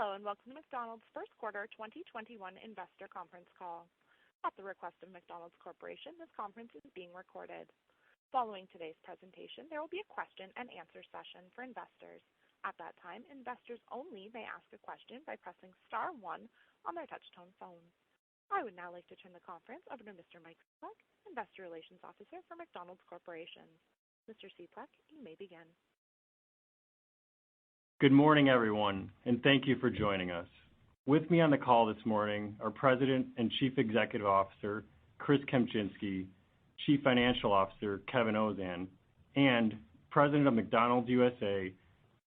Hello and welcome to McDonald's first quarter 2021 investor conference call. At the request of McDonald's Corporation, this conference is being recorded. Following today's presentation, there will be a question and answer session for investors. At that time, investors only may ask a question by pressing star 1 on their touch-tone phone. I would now like to turn the conference over to Mr. Mike Cieplak, Investor Relations Officer for McDonald's Corporation. Mr. Cieplak, you may begin. Good morning, everyone, and thank you for joining us. With me on the call this morning are President and Chief Executive Officer Chris Kempczinski, Chief Financial Officer Kevin Ozan, and President of McDonald's USA,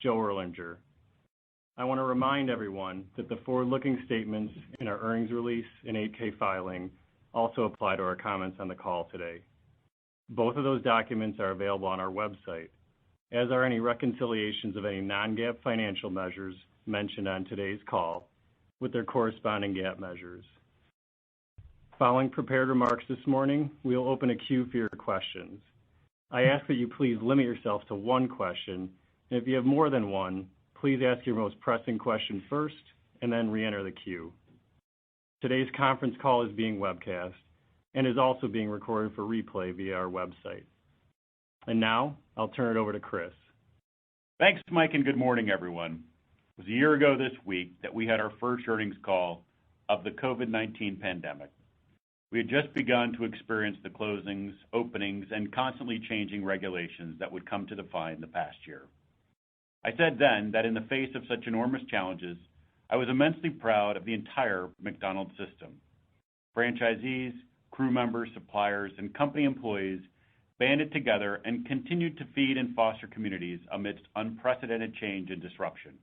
Joe Erlinger. I want to remind everyone that the forward-looking statements in our earnings release and 8-K filing also apply to our comments on the call today. Both of those documents are available on our website, as are any reconciliations of any non-GAAP financial measures mentioned on today's call with their corresponding GAAP measures. Following prepared remarks this morning, we will open a queue for your questions. I ask that you please limit yourself to one question, and if you have more than one, please ask your most pressing question first and then re-enter the queue. Today's conference call is being webcast and is also being recorded for replay via our website. And now, I'll turn it over to Chris. Thanks, Mike, and good morning, everyone. It was a year ago this week that we had our first earnings call of the COVID-19 pandemic. We had just begun to experience the closings, openings, and constantly changing regulations that would come to define the past year. I said then that in the face of such enormous challenges, I was immensely proud of the entire McDonald's system. Franchisees, crew members, suppliers, and company employees banded together and continued to feed and foster communities amidst unprecedented change and disruption.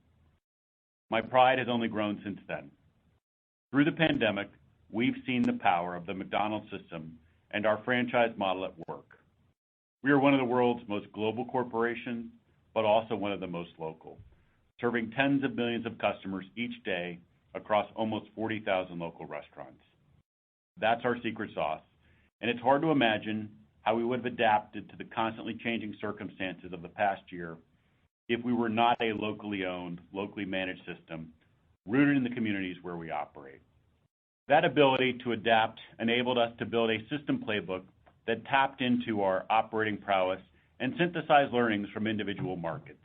My pride has only grown since then. Through the pandemic, we've seen the power of the McDonald's system and our franchise model at work. We are one of the world's most global corporations, but also one of the most local, serving tens of millions of customers each day across almost 40,000 local restaurants. That's our secret sauce, and it's hard to imagine how we would have adapted to the constantly changing circumstances of the past year if we were not a locally owned, locally managed system rooted in the communities where we operate. That ability to adapt enabled us to build a system playbook that tapped into our operating prowess and synthesized learnings from individual markets.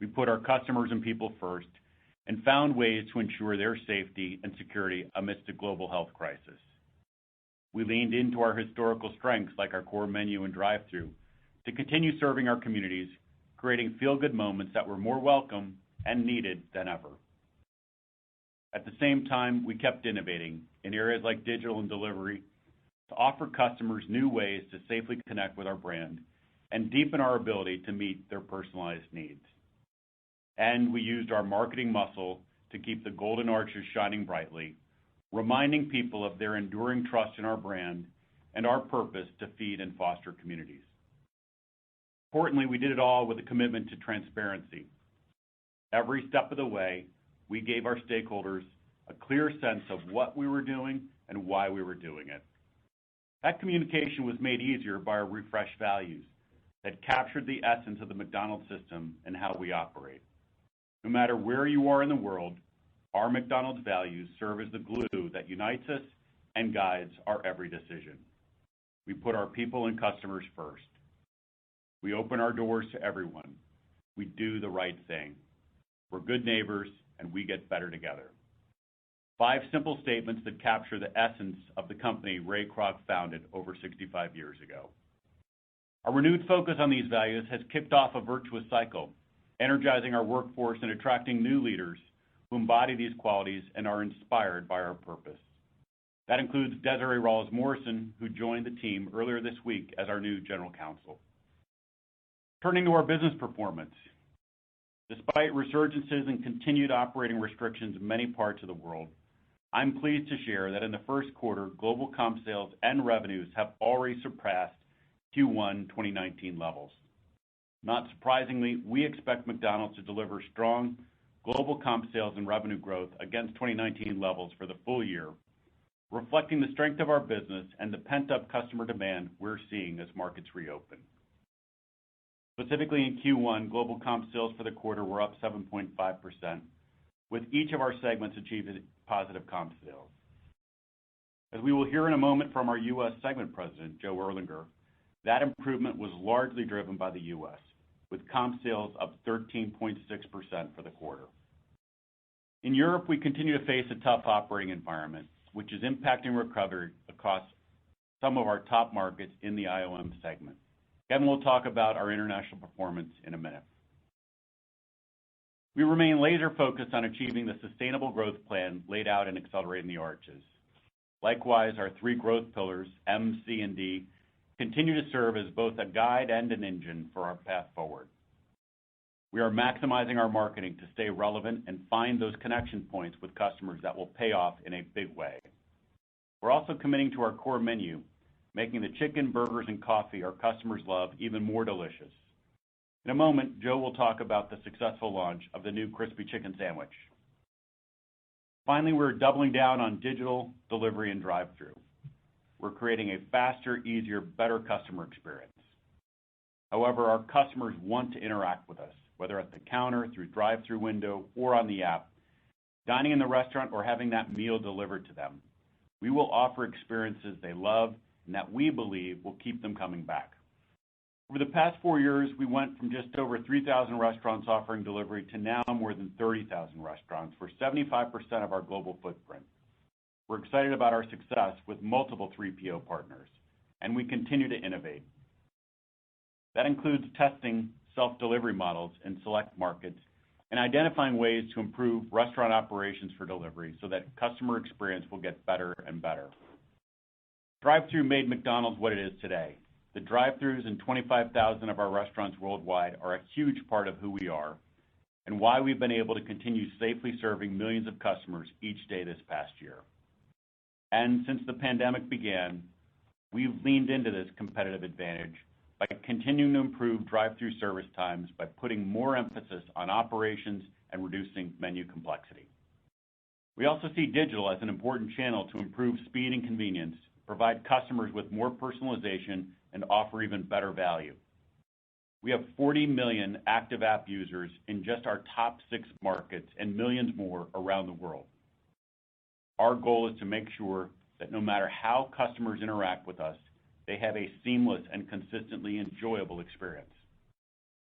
We put our customers and people first and found ways to ensure their safety and security amidst a global health crisis. We leaned into our historical strengths like our core menu and drive-thru to continue serving our communities, creating feel-good moments that were more welcome and needed than ever. At the same time, we kept innovating in areas like digital and delivery to offer customers new ways to safely connect with our brand and deepen our ability to meet their personalized needs. And we used our marketing muscle to keep the golden arches shining brightly, reminding people of their enduring trust in our brand and our purpose to feed and foster communities. Importantly, we did it all with a commitment to transparency. Every step of the way, we gave our stakeholders a clear sense of what we were doing and why we were doing it. That communication was made easier by our refreshed values that captured the essence of the McDonald's system and how we operate. No matter where you are in the world, our McDonald's values serve as the glue that unites us and guides our every decision. We put our people and customers first. We open our doors to everyone. We do the right thing. We're good neighbors, and we get better together. 5 simple statements that capture the essence of the company Ray Kroc founded over 65 years ago. Our renewed focus on these values has kicked off a virtuous cycle, energizing our workforce and attracting new leaders who embody these qualities and are inspired by our purpose. That includes Desiree Rawls-Morrison, who joined the team earlier this week as our new General Counsel. Turning to our business performance. Despite resurgences and continued operating restrictions in many parts of the world, I'm pleased to share that in the first quarter, global comp sales and revenues have already surpassed Q1 2019 levels. Not surprisingly, we expect McDonald's to deliver strong global comp sales and revenue growth against 2019 levels for the full year, reflecting the strength of our business and the pent-up customer demand we're seeing as markets reopen. Specifically in Q1, global comp sales for the quarter were up 7.5%, with each of our segments achieving positive comp sales. As we will hear in a moment from our U.S. segment president, Joe Erlinger, that improvement was largely driven by the U.S., with comp sales up 13.6% for the quarter. In Europe, we continue to face a tough operating environment, which is impacting recovery across some of our top markets in the IOM segment. Kevin will talk about our international performance in a minute. We remain laser focused on achieving the sustainable growth plan laid out in Accelerating the Arches. Likewise, our three growth pillars, M, C, and D, continue to serve as both a guide and an engine for our path forward. We are maximizing our marketing to stay relevant and find those connection points with customers that will pay off in a big way. We're also committing to our core menu, making the chicken, burgers, and coffee our customers love even more delicious. In a moment, Joe will talk about the successful launch of the new crispy chicken sandwich. Finally, we're doubling down on digital, delivery, and drive-thru. We're creating a faster, easier, better customer experience. However, our customers want to interact with us, whether at the counter, through drive-thru window, or on the app, dining in the restaurant, or having that meal delivered to them. We will offer experiences they love and that we believe will keep them coming back. Over the past 4 years, we went from just over 3,000 restaurants offering delivery to now more than 30,000 restaurants for 75% of our global footprint. We're excited about our success with multiple 3PO partners, and we continue to innovate. That includes testing self-delivery models in select markets and identifying ways to improve restaurant operations for delivery so that customer experience will get better and better. Drive-thru made McDonald's what it is today. The drive-thrus in 25,000 of our restaurants worldwide are a huge part of who we are and why we've been able to continue safely serving millions of customers each day this past year. And since the pandemic began, we've leaned into this competitive advantage by continuing to improve drive-thru service times by putting more emphasis on operations and reducing menu complexity. We also see digital as an important channel to improve speed and convenience, provide customers with more personalization, and offer even better value. We have 40 million active app users in just our top 6 markets and millions more around the world. Our goal is to make sure that no matter how customers interact with us, they have a seamless and consistently enjoyable experience.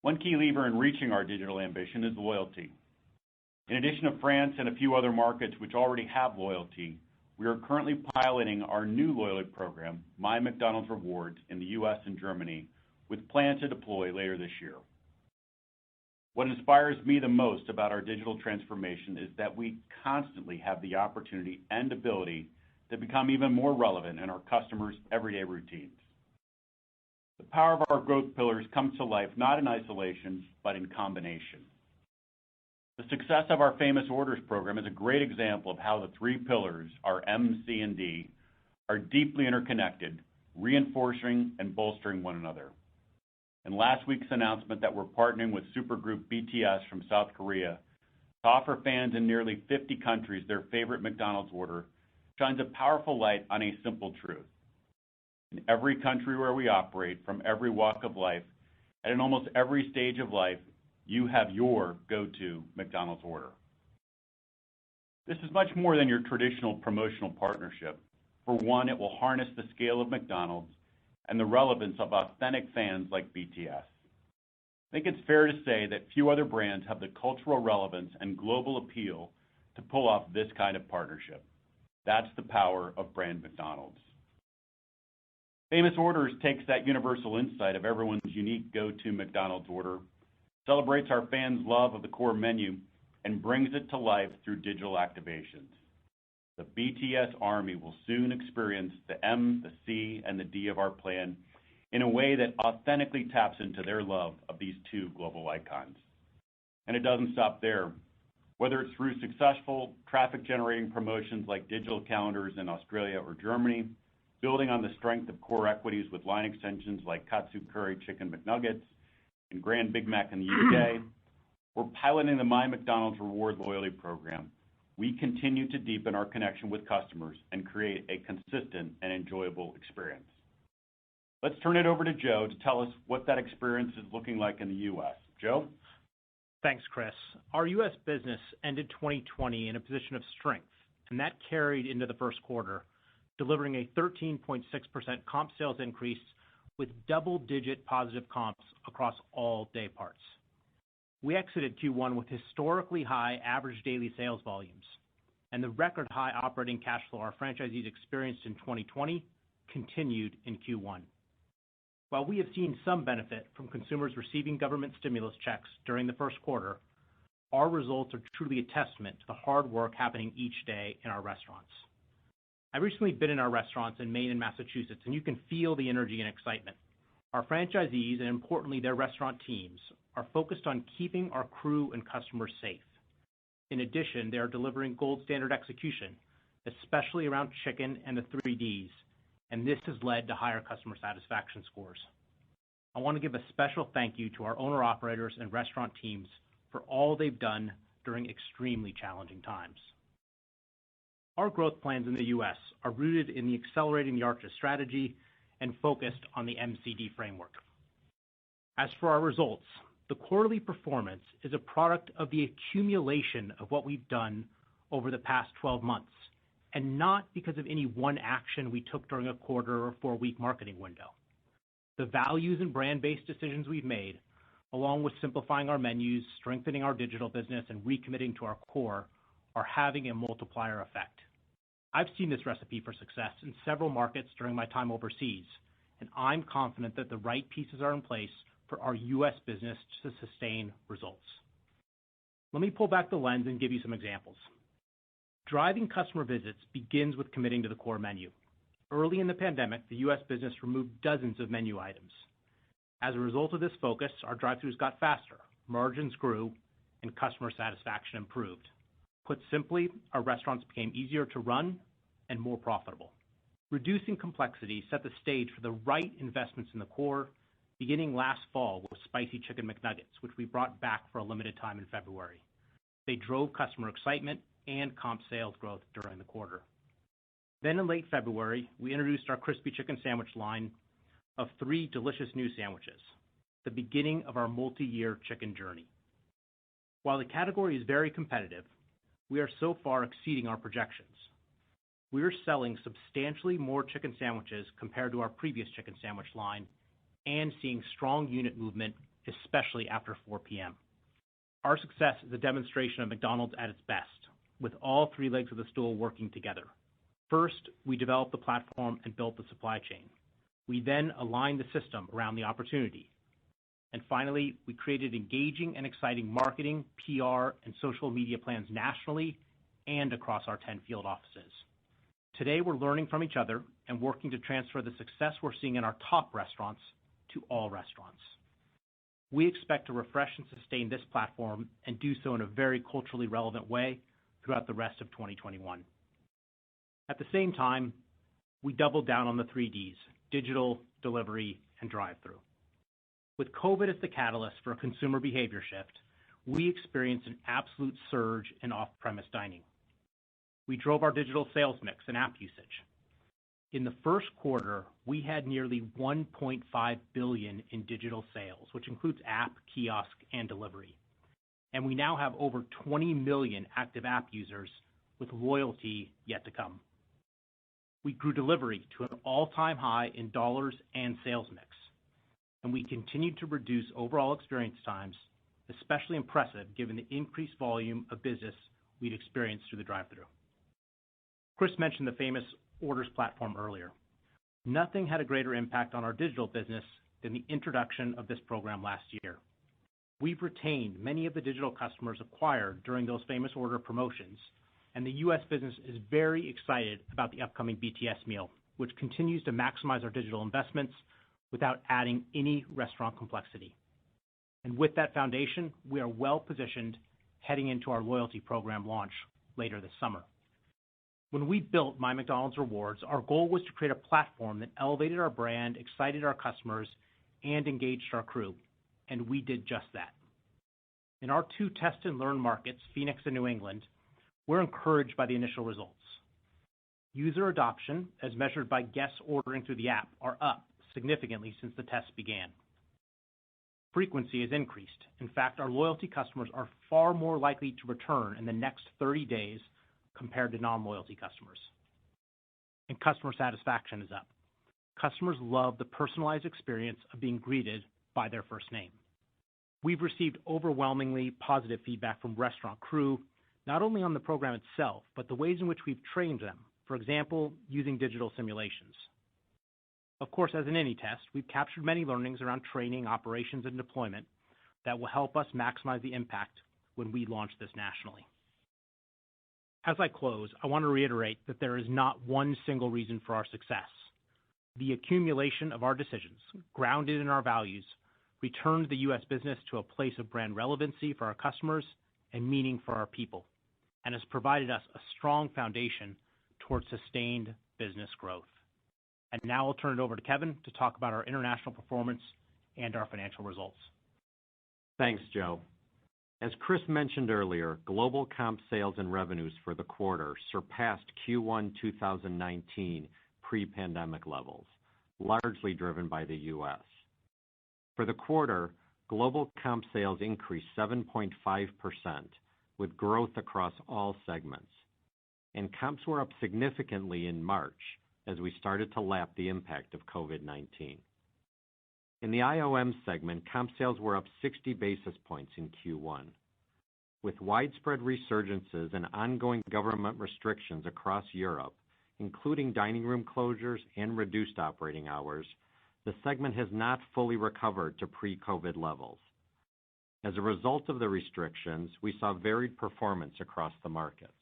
One key lever in reaching our digital ambition is loyalty. In addition to France and a few other markets which already have loyalty, we are currently piloting our new loyalty program, My McDonald's Rewards, in the U.S. and Germany, with plans to deploy later this year. What inspires me the most about our digital transformation is that we constantly have the opportunity and ability to become even more relevant in our customers' everyday routines. The power of our growth pillars comes to life not in isolation, but in combination. The success of our Famous Orders program is a great example of how the 3 pillars, our M, C, and D, are deeply interconnected, reinforcing and bolstering one another. And last week's announcement that we're partnering with supergroup BTS from South Korea to offer fans in nearly 50 countries their favorite McDonald's order shines a powerful light on a simple truth. In every country where we operate, from every walk of life, and in almost every stage of life, you have your go-to McDonald's order. This is much more than your traditional promotional partnership. For one, it will harness the scale of McDonald's and the relevance of authentic fans like BTS. I think it's fair to say that few other brands have the cultural relevance and global appeal to pull off this kind of partnership. That's the power of brand McDonald's. Famous Orders takes that universal insight of everyone's unique go-to McDonald's order, celebrates our fans' love of the core menu, and brings it to life through digital activations. The BTS Army will soon experience the M, the C, and the D of our plan in a way that authentically taps into their love of these 2 global icons. And it doesn't stop there. Whether it's through successful traffic-generating promotions like digital calendars in Australia or Germany, building on the strength of core equities with line extensions like Katsu Curry Chicken McNuggets and Grand Big Mac in the UK, we're piloting the My McDonald's Reward loyalty program. We continue to deepen our connection with customers and create a consistent and enjoyable experience. Let's turn it over to Joe to tell us what that experience is looking like in the U.S. Joe? Thanks, Chris. Our U.S. business ended 2020 in a position of strength, and that carried into the first quarter, delivering a 13.6% comp sales increase with double-digit positive comps across all day parts. We exited Q1 with historically high average daily sales volumes, and the record high operating cash flow our franchisees experienced in 2020 continued in Q1. While we have seen some benefit from consumers receiving government stimulus checks during the first quarter, our results are truly a testament to the hard work happening each day in our restaurants. I've recently been in our restaurants in Maine and Massachusetts, and you can feel the energy and excitement. Our franchisees, and importantly their restaurant teams, are focused on keeping our crew and customers safe. In addition, they are delivering gold standard execution, especially around chicken and the 3Ds, and this has led to higher customer satisfaction scores. I want to give a special thank you to our owner-operators and restaurant teams for all they've done during extremely challenging times. Our growth plans in the U.S. are rooted in the Accelerating the Arches strategy and focused on the MCD framework. As for our results, the quarterly performance is a product of the accumulation of what we've done over the past 12 months, and not because of any one action we took during a quarter or 4-week marketing window. The values and brand-based decisions we've made, along with simplifying our menus, strengthening our digital business, and recommitting to our core, are having a multiplier effect. I've seen this recipe for success in several markets during my time overseas, and I'm confident that the right pieces are in place for our U.S. business to sustain results. Let me pull back the lens and give you some examples. Driving customer visits begins with committing to the core menu. Early in the pandemic, the U.S. business removed dozens of menu items. As a result of this focus, our drive-thrus got faster, margins grew, and customer satisfaction improved. Put simply, our restaurants became easier to run and more profitable. Reducing complexity set the stage for the right investments in the core, beginning last fall with spicy chicken McNuggets, which we brought back for a limited time in February. They drove customer excitement and comp sales growth during the quarter. Then in late February, we introduced our crispy chicken sandwich line of 3 delicious new sandwiches, the beginning of our multi-year chicken journey. While the category is very competitive, we are so far exceeding our projections. We are selling substantially more chicken sandwiches compared to our previous chicken sandwich line and seeing strong unit movement, especially after 4 p.m. Our success is a demonstration of McDonald's at its best, with all 3 legs of the stool working together. First, we developed the platform and built the supply chain. We then aligned the system around the opportunity. And finally, we created engaging and exciting marketing, PR, and social media plans nationally and across our 10 field offices. Today, we're learning from each other and working to transfer the success we're seeing in our top restaurants to all restaurants. We expect to refresh and sustain this platform and do so in a very culturally relevant way throughout the rest of 2021. At the same time, we doubled down on the 3Ds, digital, delivery, and drive-thru. With COVID as the catalyst for a consumer behavior shift, we experienced an absolute surge in off-premise dining. We drove our digital sales mix and app usage. In the first quarter, we had nearly $1.5 billion in digital sales, which includes app, kiosk, and delivery. And we now have over 20 million active app users with loyalty yet to come. We grew delivery to an all-time high in dollars and sales mix. And we continued to reduce overall experience times, especially impressive given the increased volume of business we'd experienced through the drive-thru. Chris mentioned the famous Orders platform earlier. Nothing had a greater impact on our digital business than the introduction of this program last year. We've retained many of the digital customers acquired during those famous Order promotions, and the U.S. business is very excited about the upcoming BTS meal, which continues to maximize our digital investments without adding any restaurant complexity. And with that foundation, we are well positioned heading into our loyalty program launch later this summer. When we built My McDonald's Rewards, our goal was to create a platform that elevated our brand, excited our customers, and engaged our crew, and we did just that. In our 2 test and learn markets, Phoenix and New England, we're encouraged by the initial results. User adoption, as measured by guests ordering through the app, are up significantly since the test began. Frequency has increased. In fact, our loyalty customers are far more likely to return in the next 30 days compared to non-loyalty customers. And customer satisfaction is up. Customers love the personalized experience of being greeted by their first name. We've received overwhelmingly positive feedback from restaurant crew, not only on the program itself, but the ways in which we've trained them, for example, using digital simulations. Of course, as in any test, we've captured many learnings around training, operations, and deployment that will help us maximize the impact when we launch this nationally. As I close, I want to reiterate that there is not one single reason for our success. The accumulation of our decisions, grounded in our values, returned the U.S. business to a place of brand relevancy for our customers and meaning for our people, and has provided us a strong foundation towards sustained business growth. And now I'll turn it over to Kevin to talk about our international performance and our financial results. Thanks, Joe. As Chris mentioned earlier, global comp sales and revenues for the quarter surpassed Q1 2019 pre-pandemic levels, largely driven by the U.S. For the quarter, global comp sales increased 7.5%, with growth across all segments. And comps were up significantly in March as we started to lap the impact of COVID-19. In the IOM segment, comp sales were up 60 basis points in Q1. With widespread resurgences and ongoing government restrictions across Europe, including dining room closures and reduced operating hours, the segment has not fully recovered to pre-COVID levels. As a result of the restrictions, we saw varied performance across the markets.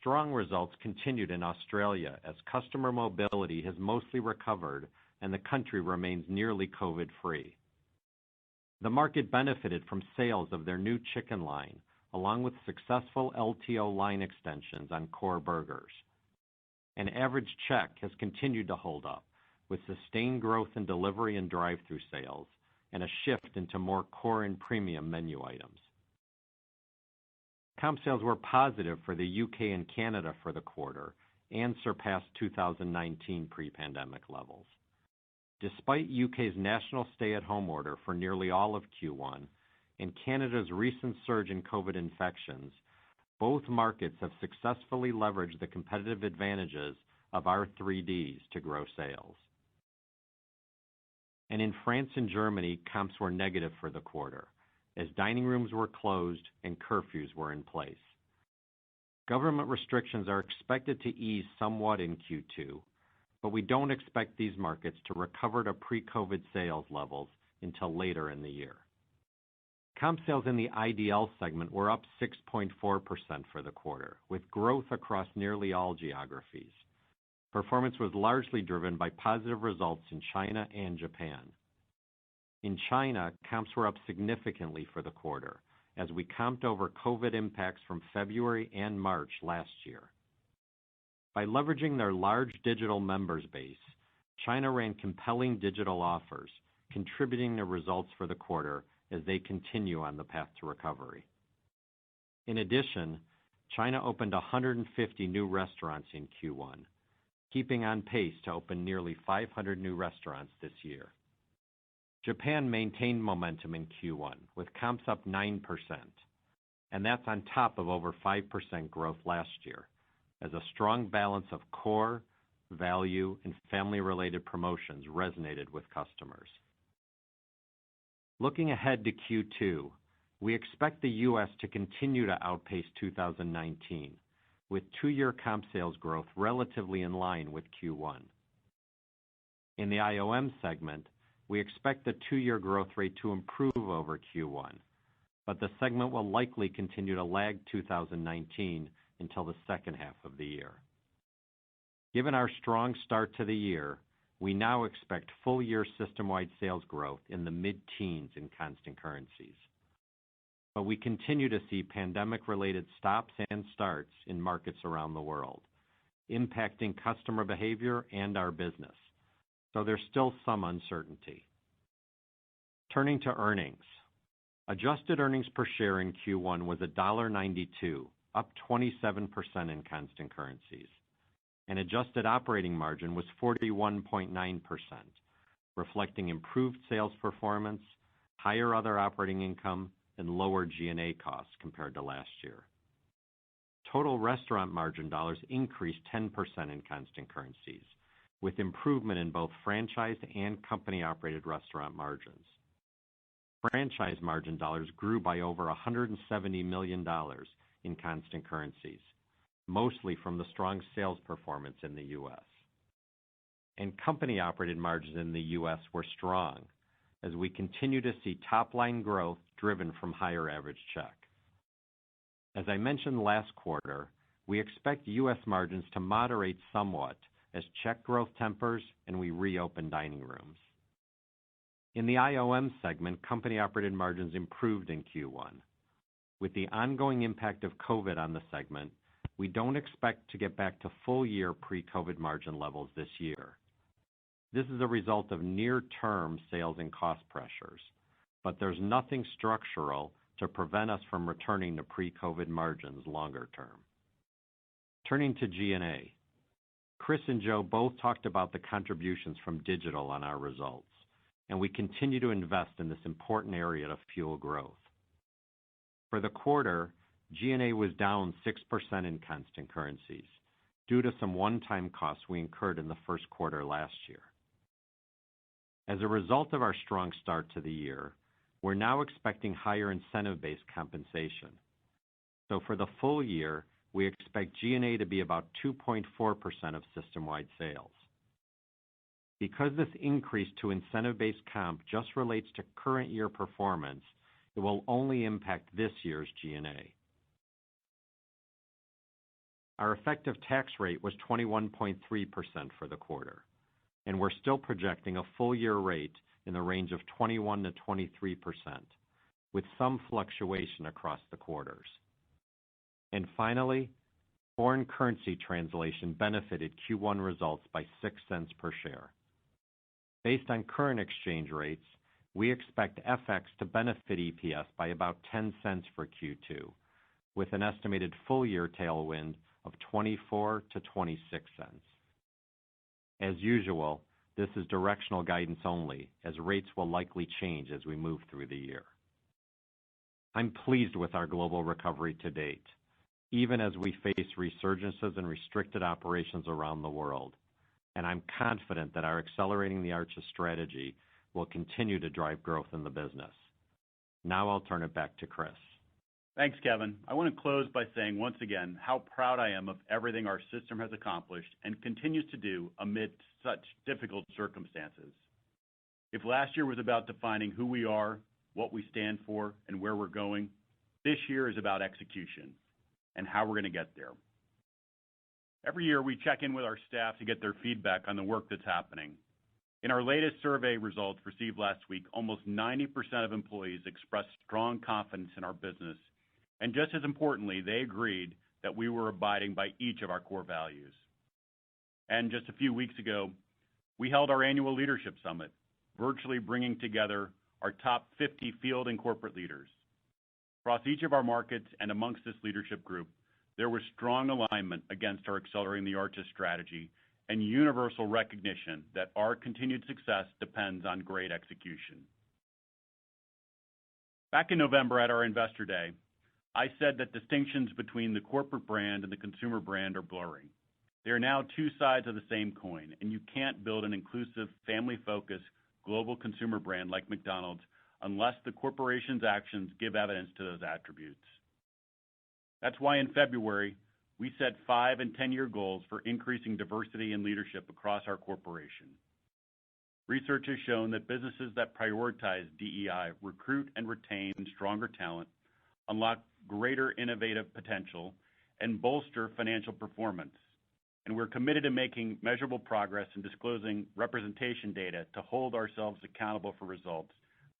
Strong results continued in Australia as customer mobility has mostly recovered and the country remains nearly COVID-free. The market benefited from sales of their new chicken line, along with successful LTO line extensions on core burgers. An average check has continued to hold up, with sustained growth in delivery and drive-through sales, and a shift into more core and premium menu items. Comp sales were positive for the UK and Canada for the quarter and surpassed 2019 pre-pandemic levels. Despite UK's national stay-at-home order for nearly all of Q1 and Canada's recent surge in COVID infections, both markets have successfully leveraged the competitive advantages of our 3Ds to grow sales. And in France and Germany, comps were negative for the quarter, as dining rooms were closed and curfews were in place. Government restrictions are expected to ease somewhat in Q2, but we don't expect these markets to recover to pre-COVID sales levels until later in the year. Comp sales in the IDL segment were up 6.4% for the quarter, with growth across nearly all geographies. Performance was largely driven by positive results in China and Japan. In China, comps were up significantly for the quarter, as we comped over COVID impacts from February and March last year. By leveraging their large digital members base, China ran compelling digital offers, contributing to results for the quarter as they continue on the path to recovery. In addition, China opened 150 new restaurants in Q1, keeping on pace to open nearly 500 new restaurants this year. Japan maintained momentum in Q1, with comps up 9%, and that's on top of over 5% growth last year, as a strong balance of core, value, and family-related promotions resonated with customers. Looking ahead to Q2, we expect the U.S. to continue to outpace 2019, with two-year comp sales growth relatively in line with Q1. In the IOM segment, we expect the two-year growth rate to improve over Q1, but the segment will likely continue to lag 2019 until the second half of the year. Given our strong start to the year, we now expect full-year system-wide sales growth in the mid-teens in constant currencies. But we continue to see pandemic-related stops and starts in markets around the world, impacting customer behavior and our business, so there's still some uncertainty. Turning to earnings. Adjusted earnings per share in Q1 was $1.92, up 27% in constant currencies, and adjusted operating margin was 41.9%, reflecting improved sales performance, higher other operating income, and lower G&A costs compared to last year. Total restaurant margin dollars increased 10% in constant currencies, with improvement in both franchised and company-operated restaurant margins. Franchise margin dollars grew by over $170 million in constant currencies, mostly from the strong sales performance in the U.S. And company-operated margins in the U.S. were strong, as we continue to see top-line growth driven from higher average check. As I mentioned last quarter, we expect U.S. margins to moderate somewhat as check growth tempers and we reopen dining rooms. In the IOM segment, company-operated margins improved in Q1. With the ongoing impact of COVID on the segment, we don't expect to get back to full-year pre-COVID margin levels this year. This is a result of near-term sales and cost pressures, but there's nothing structural to prevent us from returning to pre-COVID margins longer term. Turning to G&A, Chris and Joe both talked about the contributions from digital on our results, and we continue to invest in this important area to fuel growth. For the quarter, G&A was down 6% in constant currencies due to some one-time costs we incurred in the first quarter last year. As a result of our strong start to the year, we're now expecting higher incentive-based compensation. So for the full year, we expect G&A to be about 2.4% of system-wide sales. Because this increase to incentive-based comp just relates to current year performance, it will only impact this year's G&A. Our effective tax rate was 21.3% for the quarter, and we're still projecting a full-year rate in the range of 21 to 23%, with some fluctuation across the quarters. And finally, foreign currency translation benefited Q1 results by 6 cents per share. Based on current exchange rates, we expect FX to benefit EPS by about 10 cents for Q2, with an estimated full-year tailwind of 24 to 26 cents. As usual, this is directional guidance only, as rates will likely change as we move through the year. I'm pleased with our global recovery to date, even as we face resurgences and restricted operations around the world, and I'm confident that our Accelerating the Arches strategy will continue to drive growth in the business. Now I'll turn it back to Chris. Thanks, Kevin. I want to close by saying once again how proud I am of everything our system has accomplished and continues to do amid such difficult circumstances. If last year was about defining who we are, what we stand for, and where we're going, this year is about execution and how we're going to get there. Every year we check in with our staff to get their feedback on the work that's happening. In our latest survey results received last week, almost 90% of employees expressed strong confidence in our business, and just as importantly, they agreed that we were abiding by each of our core values. And just a few weeks ago, we held our annual leadership summit, virtually bringing together our top 50 field and corporate leaders. Across each of our markets and amongst this leadership group, there was strong alignment against our Accelerating the Arches strategy and universal recognition that our continued success depends on great execution. Back in November at our Investor Day, I said that distinctions between the corporate brand and the consumer brand are blurring. They are now two sides of the same coin, and you can't build an inclusive, family-focused, global consumer brand like McDonald's unless the corporation's actions give evidence to those attributes. That's why in February, we set 5- and 10-year goals for increasing diversity and leadership across our corporation. Research has shown that businesses that prioritize DEI recruit and retain stronger talent, unlock greater innovative potential, and bolster financial performance. And we're committed to making measurable progress and disclosing representation data to hold ourselves accountable for results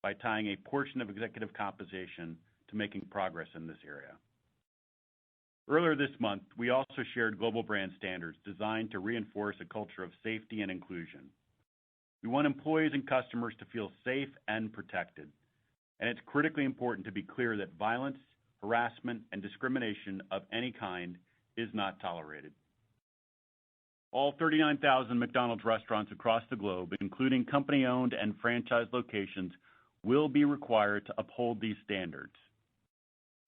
by tying a portion of executive compensation to making progress in this area. Earlier this month, we also shared global brand standards designed to reinforce a culture of safety and inclusion. We want employees and customers to feel safe and protected, and it's critically important to be clear that violence, harassment, and discrimination of any kind is not tolerated. All 39,000 McDonald's restaurants across the globe, including company-owned and franchise locations, will be required to uphold these standards.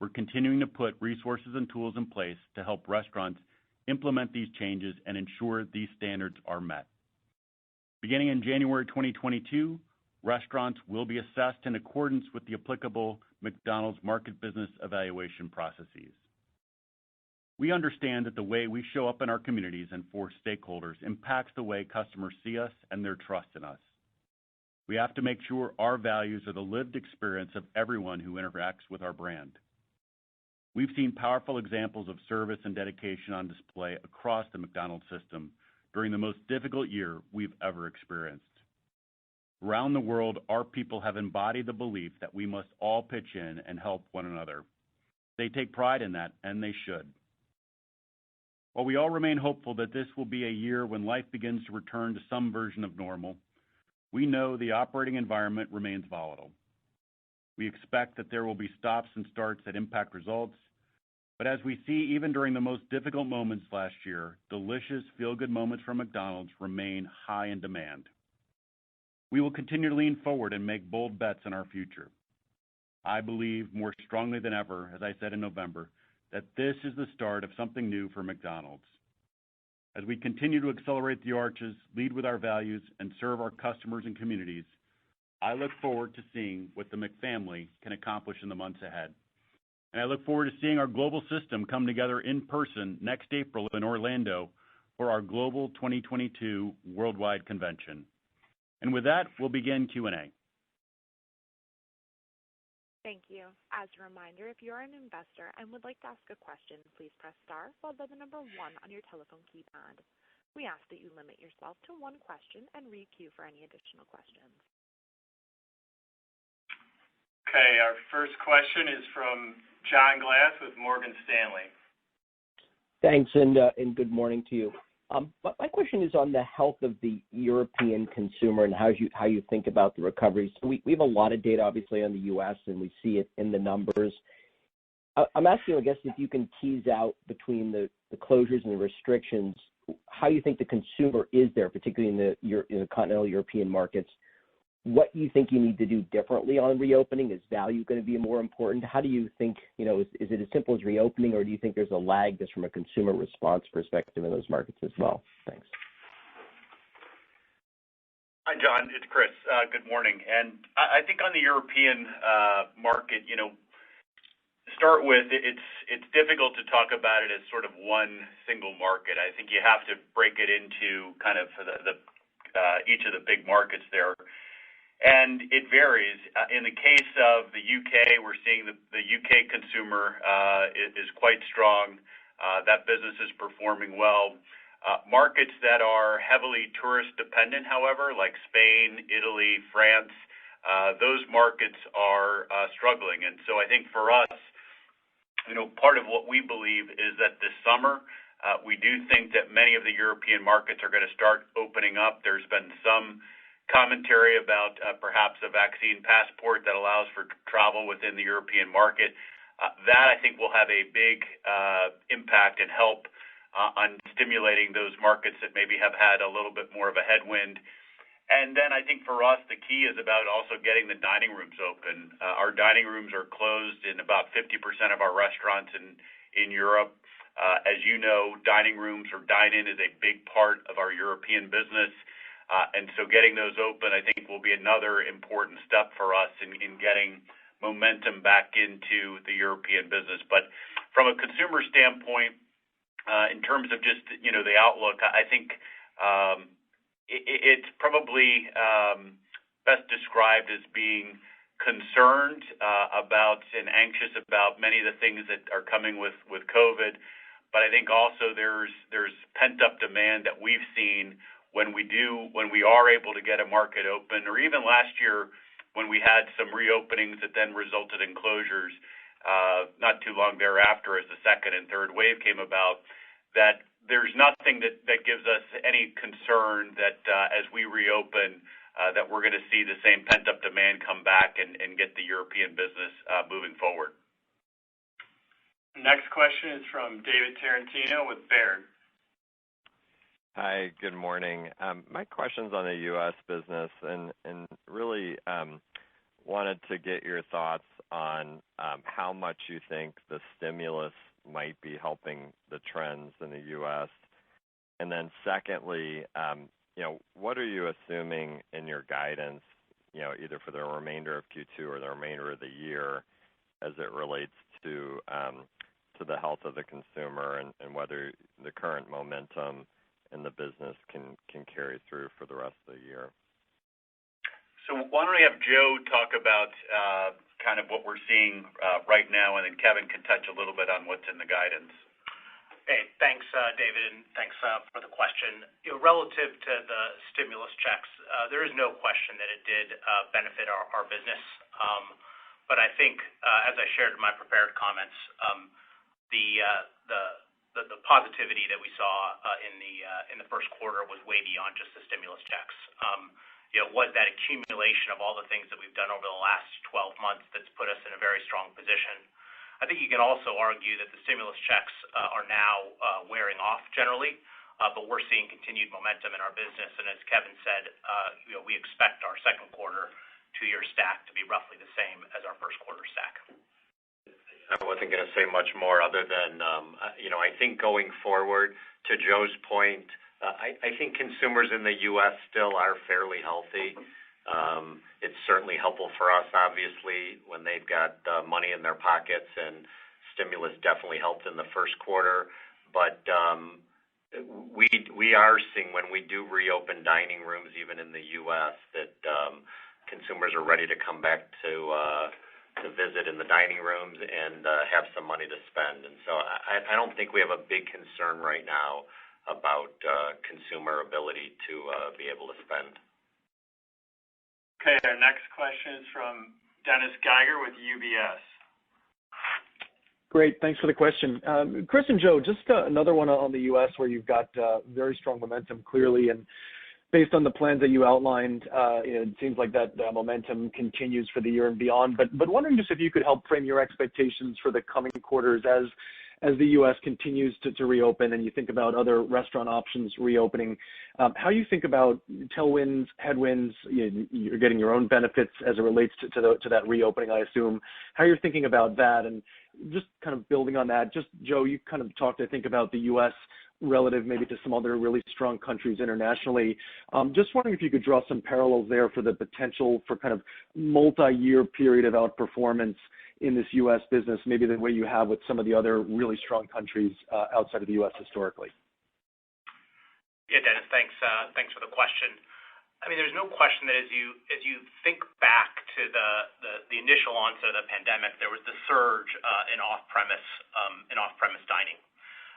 We're continuing to put resources and tools in place to help restaurants implement these changes and ensure these standards are met. Beginning in January 2022, restaurants will be assessed in accordance with the applicable McDonald's market business evaluation processes. We understand that the way we show up in our communities and for stakeholders impacts the way customers see us and their trust in us. We have to make sure our values are the lived experience of everyone who interacts with our brand. We've seen powerful examples of service and dedication on display across the McDonald's system during the most difficult year we've ever experienced. Around the world, our people have embodied the belief that we must all pitch in and help one another. They take pride in that, and they should. While we all remain hopeful that this will be a year when life begins to return to some version of normal, we know the operating environment remains volatile. We expect that there will be stops and starts that impact results, but as we see even during the most difficult moments last year, delicious feel-good moments from McDonald's remain high in demand. We will continue to lean forward and make bold bets in our future. I believe more strongly than ever, as I said in November, that this is the start of something new for McDonald's. As we continue to accelerate the arches, lead with our values, and serve our customers and communities, I look forward to seeing what the McFamily can accomplish in the months ahead. And I look forward to seeing our global system come together in person next April in Orlando for our Global 2022 Worldwide Convention. And with that, we'll begin Q&A. Thank you. As a reminder, if you're an investor and would like to ask a question, please press star followed by the number 1 on your telephone keypad. We ask that you limit yourself to one question and re-queue for any additional questions. Okay, our first question is from John Glass with Morgan Stanley. Thanks, and good morning to you. My question is on the health of the European consumer and how you think about the recovery. So we have a lot of data, obviously, on the U.S., and we see it in the numbers. I'm asking, I guess, if you can tease out between the closures and the restrictions, how you think the consumer is there, particularly in the continental European markets. What you think you need to do differently on reopening? Is value going to be more important? How do you think, is it as simple as reopening, or do you think there's a lag just from a consumer response perspective in those markets as well? Thanks. Hi, John. It's Chris. Good morning. And I think on the European market, start with it's difficult to talk about it as sort of one single market. I think you have to break it into kind of each of the big markets there. And it varies. In the case of the UK, we're seeing the UK consumer is quite strong. That business is performing well. Markets that are heavily tourist dependent, however, like Spain, Italy, France, those markets are struggling. And so I think for us, part of what we believe is that this summer, we do think that many of the European markets are going to start opening up. There's been some commentary about perhaps a vaccine passport that allows for travel within the European market. That, I think, will have a big impact and help on stimulating those markets that maybe have had a little bit more of a headwind. And then I think for us, the key is about also getting the dining rooms open. Our dining rooms are closed in about 50% of our restaurants in Europe. As you know, dining rooms or dine-in is a big part of our European business. And so getting those open, I think, will be another important step for us in getting momentum back into the European business. But from a consumer standpoint, in terms of just, the outlook, I think it's probably best described as being concerned about and anxious about many of the things that are coming with COVID. But I think also there's pent-up demand that we've seen when we are able to get a market open, or even last year when we had some reopenings that then resulted in closures not too long thereafter as the second and third wave came about, that there's nothing that gives us any concern that as we reopen that we're going to see the same pent-up demand come back and get the European business moving forward. Next question is from David Tarantino with Baird. Hi, good morning. My question's on the U.S. business and really wanted to get your thoughts on how much you think the stimulus might be helping the trends in the U.S. And then secondly, what are you assuming in your guidance, either for the remainder of Q2 or the remainder of the year as it relates to the health of the consumer and whether the current momentum in the business can carry through for the rest of the year? So why don't we have Joe talk about kind of what we're seeing right now, and then Kevin can touch a little bit on what's in the guidance. Hey, thanks, David, and thanks for the question. Relative to the stimulus checks, there is no question that it did benefit our business. But I think, as I shared in my prepared comments, the positivity that we saw in the first quarter was way beyond just the stimulus checks. Was that accumulation of all the things that we've done over the last 12 months that's put us in a very strong position. I think you can also argue that the stimulus checks are now wearing off generally, but we're seeing continued momentum in our business. And as Kevin said, we expect our second quarter 2-year stack to be roughly the same as our first quarter stack. I wasn't going to say much more other than, I think going forward, to Joe's point, I think consumers in the U.S. still are fairly healthy. It's certainly helpful for us, obviously, when they've got money in their pockets, and stimulus definitely helped in the first quarter. But we are seeing when we do reopen dining rooms, even in the U.S., that consumers are ready to come back to visit in the dining rooms and have some money to spend. And so I don't think we have a big concern right now about consumer ability to be able to spend. Okay, our next question is from Dennis Geiger with UBS. Great, thanks for the question. Chris and Joe, just another one on the U.S. where you've got very strong momentum clearly, and based on the plans that you outlined, it seems like that momentum continues for the year and beyond. But wondering just if you could help frame your expectations for the coming quarters as the U.S. continues to reopen and you think about other restaurant options reopening. How you think about tailwinds, headwinds, you're getting your own benefits as it relates to that reopening, I assume. How you're thinking about that, and just kind of building on that, just Joe, you kind of talked, I think, about the U.S. relative maybe to some other really strong countries internationally. Just wondering if you could draw some parallels there for the potential for kind of multi-year period of outperformance in this U.S. business, maybe the way you have with some of the other really strong countries outside of the U.S. historically. Yeah, Dennis, thanks for the question. I mean, there's no question that as you think back to the initial onset of the pandemic, there was the surge in off-premise dining.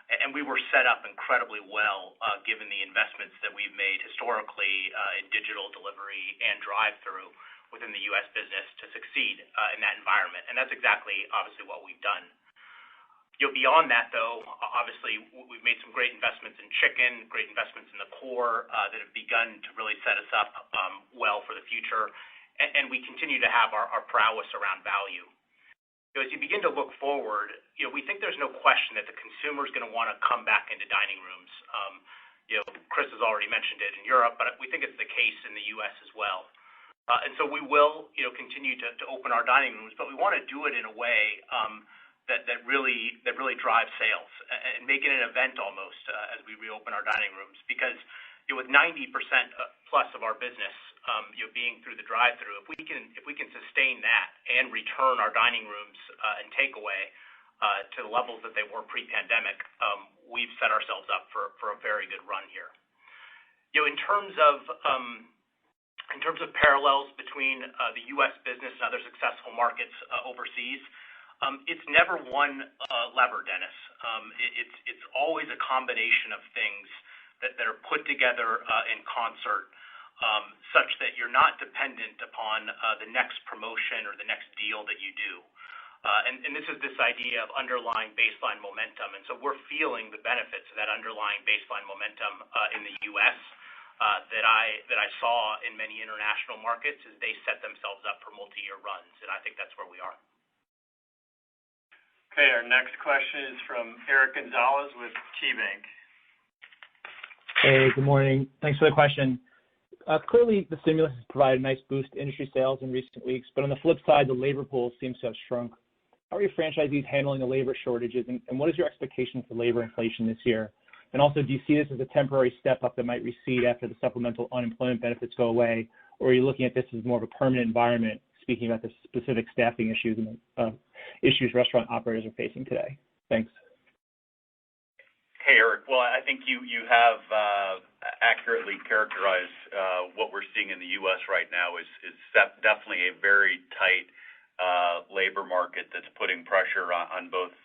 And we were set up incredibly well, given the investments that we've made historically in digital delivery and drive-through within the U.S. business to succeed in that environment. And that's exactly, obviously, what we've done. Beyond that, though, obviously, we've made some great investments in chicken, great investments in the core that have begun to really set us up well for the future. And we continue to have our prowess around value. As you begin to look forward, we think there's no question that the consumer is going to want to come back into dining rooms. Chris has already mentioned it in Europe, but we think it's the case in the U.S. as well. And so we will, continue to open our dining rooms, but we want to do it in a way that really drives sales and make it an event almost as we reopen our dining rooms. Because with 90% plus of our business being through the drive-through, if we can sustain that and return our dining rooms and takeaway to the levels that they were pre-pandemic, we've set ourselves up for a very good run here. In terms of parallels between the U.S. business and other successful markets overseas, it's never one lever, Dennis. It's always a combination of things that are put together in concert, such that you're not dependent upon the next promotion or the next deal that you do. And this is this idea of underlying baseline momentum. And so we're feeling the benefits of that underlying baseline momentum in the U.S. that I saw in many international markets as they set themselves up for multi-year runs. And I think that's where we are. Okay, our next question is from Eric Gonzalez with KeyBank. Hey, good morning. Thanks for the question. Clearly, the stimulus has provided a nice boost to industry sales in recent weeks, but on the flip side, the labor pool seems to have shrunk. How are your franchisees handling the labor shortages, and what is your expectation for labor inflation this year? And also, do you see this as a temporary step up that might recede after the supplemental unemployment benefits go away, or are you looking at this as more of a permanent environment, speaking about the specific staffing issues and issues restaurant operators are facing today? Thanks. Hey, Eric. Well, I think you have accurately characterized what we're seeing in the U.S. right now is definitely a very tight labor market that's putting pressure on both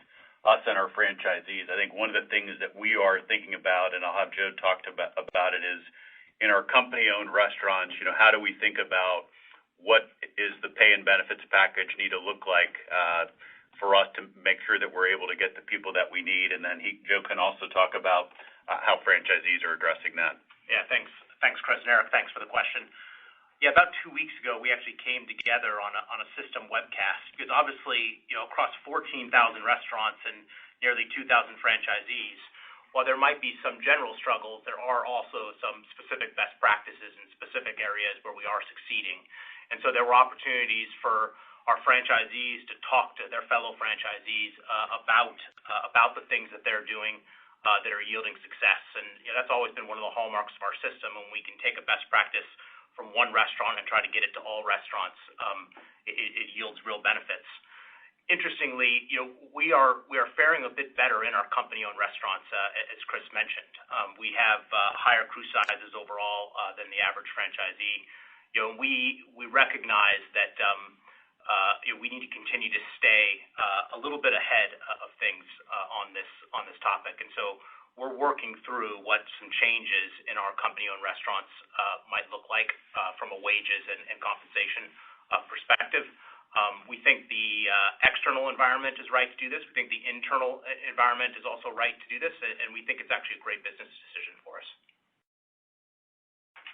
us and our franchisees. I think one of the things that we are thinking about, and I'll have Joe talk about it, is in our company-owned restaurants, how do we think about what is the pay and benefits package need to look like for us to make sure that we're able to get the people that we need, and then Joe can also talk about how franchisees are addressing that. Yeah, thanks, Chris and Eric. Thanks for the question. Yeah, about 2 weeks ago, we actually came together on a system webcast because obviously, across 14,000 restaurants and nearly 2,000 franchisees, while there might be some general struggles, there are also some specific best practices in specific areas where we are succeeding. And so there were opportunities for our franchisees to talk to their fellow franchisees about the things that they're doing that are yielding success. And that's always been one of the hallmarks of our system. When we can take a best practice from one restaurant and try to get it to all restaurants, it yields real benefits. Interestingly, we are faring a bit better in our company-owned restaurants, as Chris mentioned. We have higher crew sizes overall than the average franchisee. We recognize that we need to continue to stay a little bit ahead of things on this topic, and so we're working through what some changes in our company-owned restaurants might look like from a wages and compensation perspective. We think the external environment is right to do this. We think the internal environment is also right to do this, and we think it's actually a great business decision for us.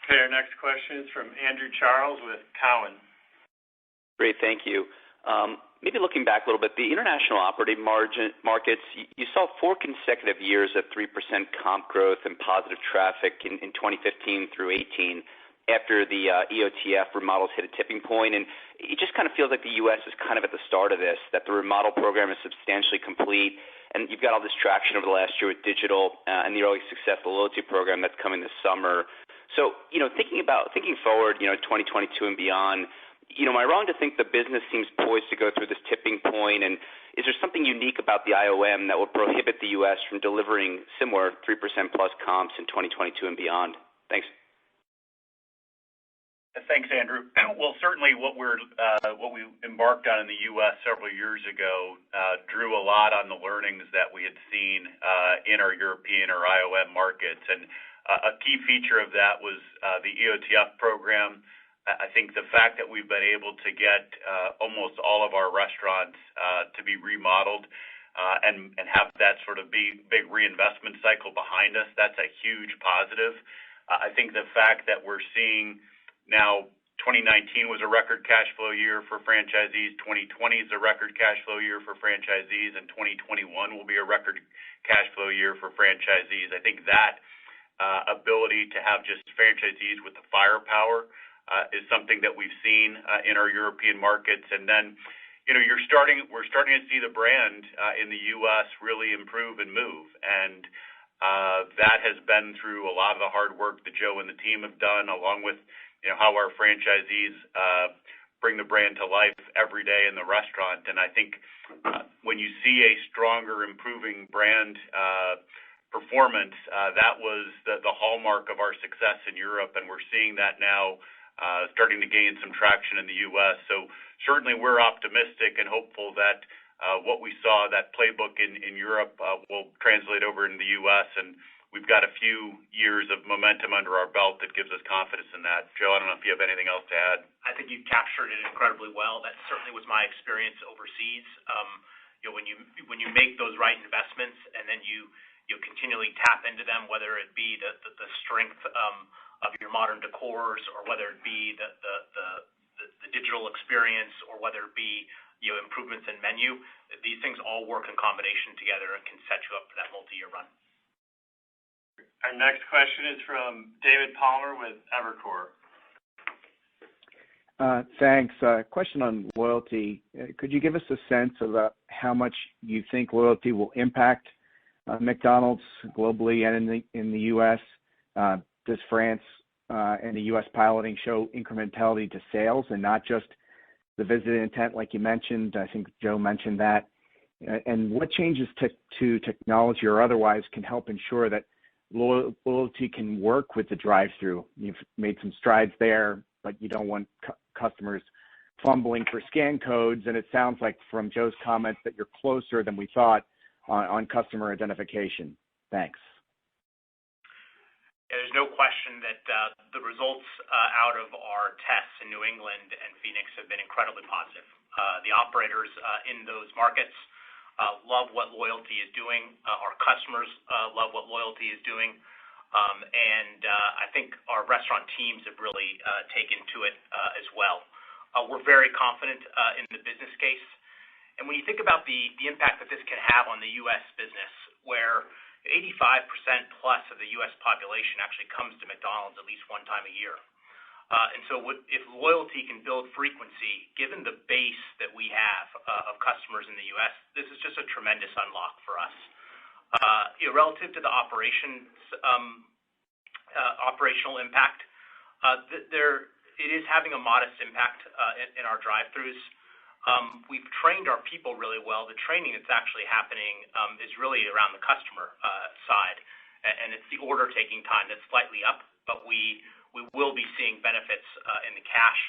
Okay, our next question is from Andrew Charles with Cowen. Great, thank you. Maybe looking back a little bit, the international operating markets, you saw 4 consecutive years of 3% comp growth and positive traffic in 2015 through 18 after the EOTF remodels hit a tipping point. And it just kind of feels like the U.S. is kind of at the start of this, that the remodel program is substantially complete, and you've got all this traction over the last year with digital and the early success of the loyalty program that's coming this summer. So, thinking forward, 2022 and beyond, am I wrong to think the business seems poised to go through this tipping point? And is there something unique about the IOM that will prohibit the U.S. from delivering similar 3% plus comps in 2022 and beyond? Thanks. Thanks, Andrew. Well, certainly what we embarked on in the U.S. several years ago drew a lot on the learnings that we had seen in our European or IOM markets. And a key feature of that was the EOTF program. I think the fact that we've been able to get almost all of our restaurants to be remodeled and have that sort of big reinvestment cycle behind us, that's a huge positive. I think the fact that we're seeing now 2019 was a record cash flow year for franchisees, 2020 is a record cash flow year for franchisees, and 2021 will be a record cash flow year for franchisees. I think that ability to have just franchisees with the firepower is something that we've seen in our European markets. And then, we're starting to see the brand in the U.S. really improve and move. And that has been through a lot of the hard work that Joe and the team have done, along with how our franchisees bring the brand to life every day in the restaurant. And I think when you see a stronger, improving brand performance, that was the hallmark of our success in Europe, and we're seeing that now starting to gain some traction in the U.S. So certainly we're optimistic and hopeful that what we saw, that playbook in Europe, will translate over in the U.S., and we've got a few years of momentum under our belt that gives us confidence in that. Joe, I don't know if you have anything else to add. I think you captured it incredibly well. That certainly was my experience overseas. When you make those right investments and then you continually tap into them, whether it be the strength of your modern decors, or whether it be the digital experience, or whether it be improvements in menu, these things all work in combination together and can set you up for that multi-year run. Our next question is from David Palmer with Evercore. Thanks. Question on loyalty. Could you give us a sense of how much you think loyalty will impact McDonald's globally and in the U.S.? Does France and the U.S. piloting show incrementality to sales and not just the visit intent like you mentioned? I think Joe mentioned that. And what changes to technology or otherwise can help ensure that loyalty can work with the drive-through? You've made some strides there, but you don't want customers fumbling for scan codes, and it sounds like from Joe's comments that you're closer than we thought on customer identification. Thanks. Yeah, there's no question that the results out of our tests in New England and Phoenix have been incredibly positive. The operators in those markets love what loyalty is doing. Our customers love what loyalty is doing. And I think our restaurant teams have really taken to it as well. We're very confident in the business case. And when you think about the impact that this can have on the U.S. business, where 85% plus of the U.S. population actually comes to McDonald's at least one time a year. And so if loyalty can build frequency, given the base that we have of customers in the U.S., this is just a tremendous unlock for us. Relative to the operational impact, it is having a modest impact in our drive-thrus. We've trained our people really well. The training that's actually happening is really around the customer side, and it's the order taking time that's slightly up, but we will be seeing benefits in the cash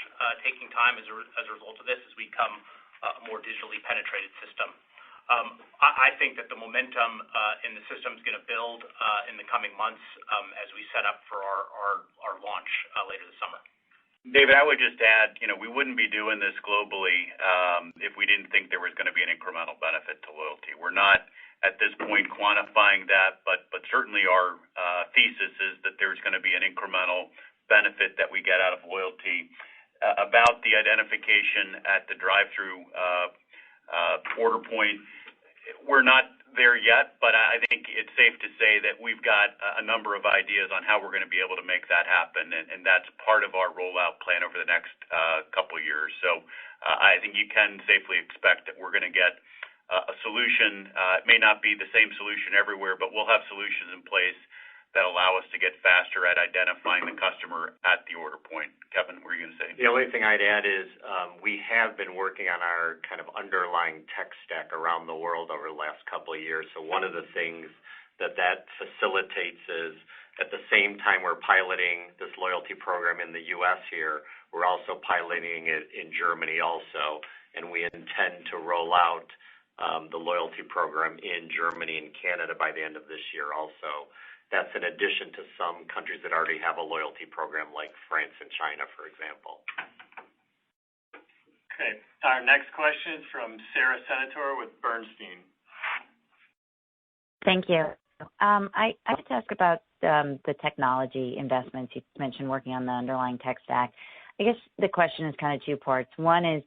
taking time as a result of this as we become a more digitally penetrated system. I think that the momentum in the system is going to build in the coming months as we set up for our launch later this summer. David, I would just add, we wouldn't be doing this globally if we didn't think there was going to be an incremental benefit to loyalty. We're not at this point quantifying that, but certainly our thesis is that there's going to be an incremental benefit that we get out of loyalty. About the identification at the drive-through order point, we're not there yet, but I think it's safe to say that we've got a number of ideas on how we're going to be able to make that happen, and that's part of our rollout plan over the next couple of years. So I think you can safely expect that we're going to get a solution. It may not be the same solution everywhere, but we'll have solutions in place that allow us to get faster at identifying the customer at the order point. Kevin, what were you going to say? The only thing I'd add is we have been working on our kind of underlying tech stack around the world over the last couple of years. So one of the things that facilitates is at the same time we're piloting this loyalty program in the U.S. here, we're also piloting it in Germany also, and we intend to roll out the loyalty program in Germany and Canada by the end of this year also. That's in addition to some countries that already have a loyalty program like France and China, for example. Okay. Our next question is from Sara Senatore with Bernstein. Thank you. I have to ask about the technology investments. You mentioned working on the underlying tech stack. I guess the question is kind of two parts. One is,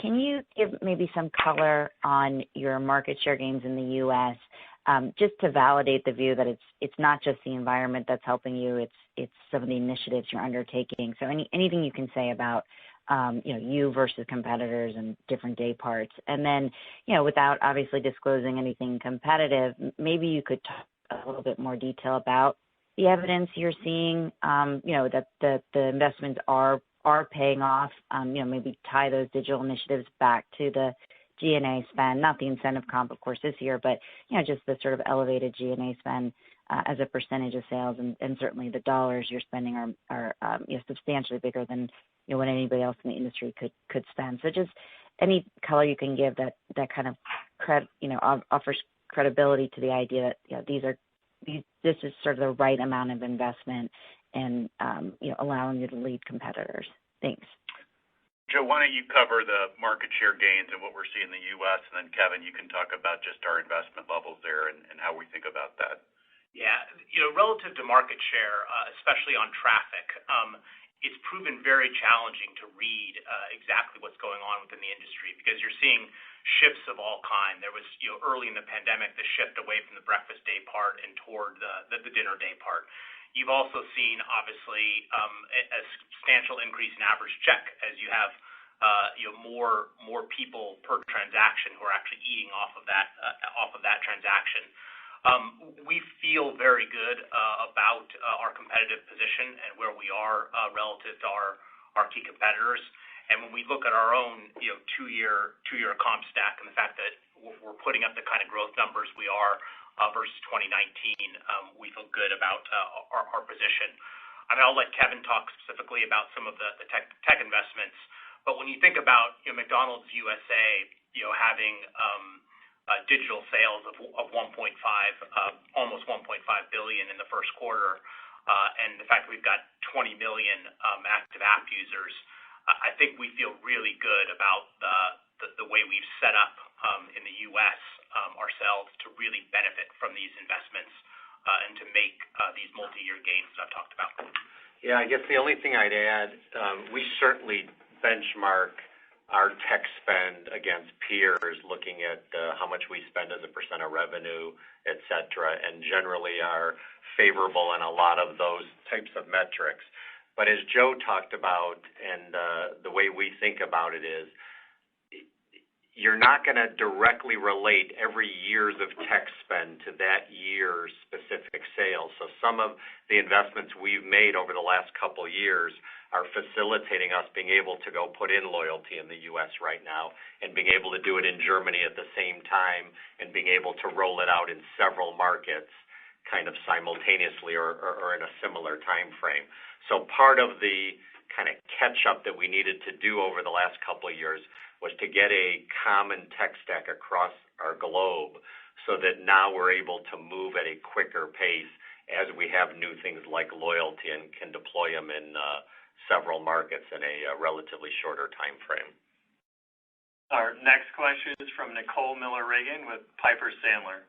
can you give maybe some color on your market share gains in the U.S., just to validate the view that it's not just the environment that's helping you, it's some of the initiatives you're undertaking. So anything you can say about you versus competitors and different day parts. And then, without obviously disclosing anything competitive, maybe you could talk a little bit more detail about the evidence you're seeing, that the investments are paying off, maybe tie those digital initiatives back to the G&A spend, not the incentive comp, of course, this year, but, just the sort of elevated G&A spend as a percentage of sales. And certainly the dollars you're spending are substantially bigger than what anybody else in the industry could spend. So just any color you can give that kind of offers credibility to the idea that this is sort of the right amount of investment and allowing you to lead competitors. Thanks. Joe, why don't you cover the market share gains and what we're seeing in the U.S., and then Kevin, you can talk about just our investment levels there and how we think about that. Yeah, relative to market share, especially on traffic, it's proven very challenging to read exactly what's going on within the industry because you're seeing shifts of all kind. There was, early in the pandemic, the shift away from the breakfast day part and toward the dinner day part. You've also seen, obviously, a substantial increase in average check as you have more people per transaction who are actually eating off of that transaction. We feel very good about our competitive position and where we are relative to our key competitors. And when we look at our own two-year comp stack and the fact that we're putting up the kind of growth numbers we are versus 2019, we feel good about our position. I mean, I'll let Kevin talk specifically about some of the tech investments. But when you think about McDonald's USA, having digital sales of 1.5, almost 1.5 billion in the first quarter, and the fact that we've got 20 million active app users, I think we feel really good about the way we've set up in the U.S. Ourselves to really benefit from these investments and to make these multi-year gains that I've talked about. Yeah, I guess the only thing I'd add, we certainly benchmark our tech spend against peers, looking at how much we spend as a percent of revenue, et cetera, and generally are favorable in a lot of those types of metrics. But as Joe talked about, and the way we think about it is, you're not going to directly relate every year's of tech spend to that year's specific sales. So some of the investments we've made over the last couple of years are facilitating us being able to go put in loyalty in the U.S. right now and being able to do it in Germany at the same time and being able to roll it out in several markets kind of simultaneously or in a similar time frame. So part of the kind of catch-up that we needed to do over the last couple of years was to get a common tech stack across our globe so that now we're able to move at a quicker pace as we have new things like loyalty and can deploy them in several markets in a relatively shorter time frame. Our next question is from Nicole Miller-Regan with Piper Sandler.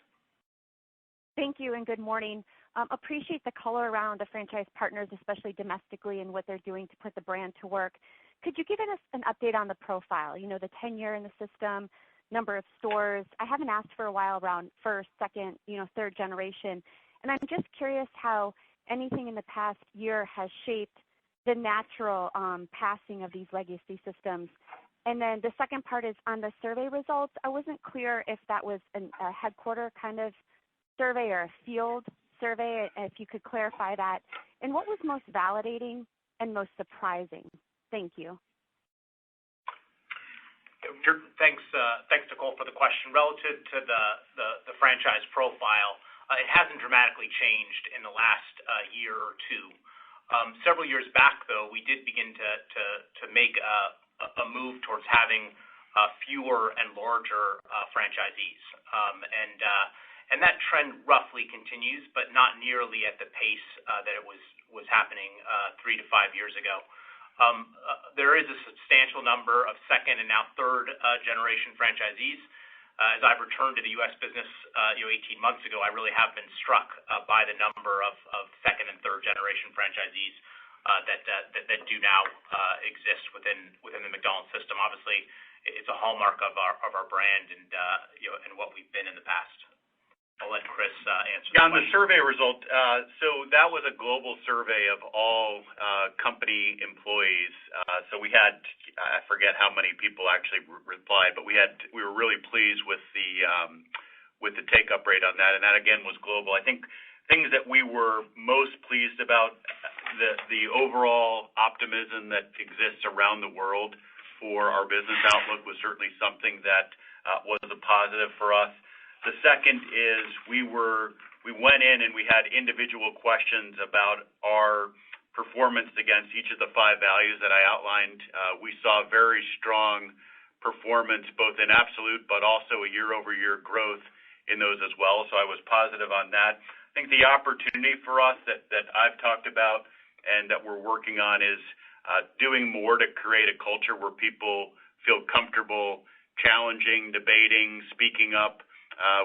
Thank you and good morning. Appreciate the color around the franchise partners, especially domestically, and what they're doing to put the brand to work. Could you give us an update on the profile, the tenure in the system, number of stores? I haven't asked for a while around first, second, third generation. And I'm just curious how anything in the past year has shaped the natural passing of these legacy systems. And then the second part is on the survey results. I wasn't clear if that was a headquarter kind of survey or a field survey, if you could clarify that. And what was most validating and most surprising? Thank you. Thanks, Nicole, for the question. Relative to the franchise profile, it hasn't dramatically changed in the last year or two. Several years back, though, we did begin to make a move towards having fewer and larger franchisees, and that trend roughly continues, but not nearly at the pace that it was happening 3 to 5 years ago. There is a substantial number of second and now third generation franchisees. As I've returned to the U.S. business 18 months ago, I really have been struck by the number of second and third generation franchisees that do now exist within the McDonald's system. Obviously, it's a hallmark of our brand and what we've been in the past. I'll let Chris answer. Yeah, on the survey result, so that was a global survey of all company employees. So we had, I forget how many people actually replied, but we were really pleased with the take-up rate on that, and that again was global. I think things that we were most pleased about, the overall optimism that exists around the world for our business outlook was certainly something that was a positive for us. The second is we went in and we had individual questions about our performance against each of the 5 values that I outlined. We saw very strong performance both in absolute but also a year-over-year growth in those as well. So I was positive on that. I think the opportunity for us that I've talked about and that we're working on is doing more to create a culture where people feel comfortable challenging, debating, speaking up.